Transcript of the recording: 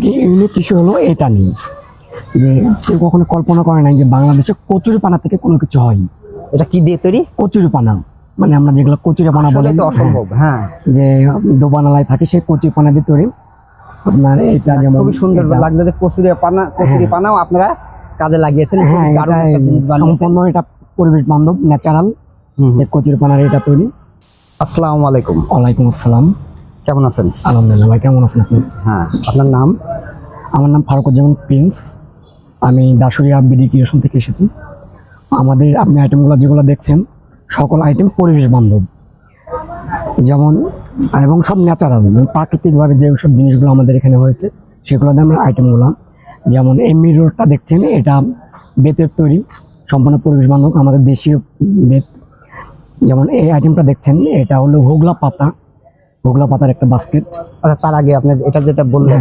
সবথেকে unique issue হলো এটা নিয়ে যে কেউ কখনো কল্পনা করে নাই যে বাংলাদেশে কচুরিপানা থেকে কোনো কিছু হয়। এটা কি দিয়ে তৈরি? কচুরিপানা মানে আমরা যেগুলো কচুরিপানা বলে, তো অসম্ভব। হ্যাঁ, যে দোবানালায় থাকে সেই কচুরিপানা দিয়ে তৈরি। আপনার এটা যেমন খুবই সুন্দর লাগলো যে কচুরিপানাও আপনারা কাজে লাগিয়েছেন। হ্যাঁ, এটা সম্পূর্ণ এটা পরিবেশ বান্ধব ন্যাচারাল কচুরিপানার এটা তৈরি। আসসালামু আলাইকুম। ওয়ালাইকুম আসসালাম। কেমন আছেন? আলহামদুলিল্লাহ ভাই, কেমন আছেন আপনি? হ্যাঁ, আপনার নাম? আমার নাম ফারুকুজ্জামান প্রিন্স। আমি দাসুরিয়া বিডি ক্রিয়েশন থেকে এসেছি। আমাদের আপনি আইটেমগুলো যেগুলো দেখছেন সকল আইটেম পরিবেশ বান্ধব, যেমন এবং সব ন্যাচারাল প্রাকৃতিকভাবে যে সব জিনিসগুলো আমাদের এখানে হয়েছে সেগুলো দিয়ে আমরা আইটেমগুলো, যেমন এই মিররটা দেখছেন এটা বেতের তৈরি, সম্পূর্ণ পরিবেশ বান্ধব, আমাদের দেশীয় বেত। যেমন এই আইটেমটা দেখছেন এটা হলো হোগলা পাতার একটা বাস্কেট। আচ্ছা, তার আগে আপনি এটা যেটা বললেন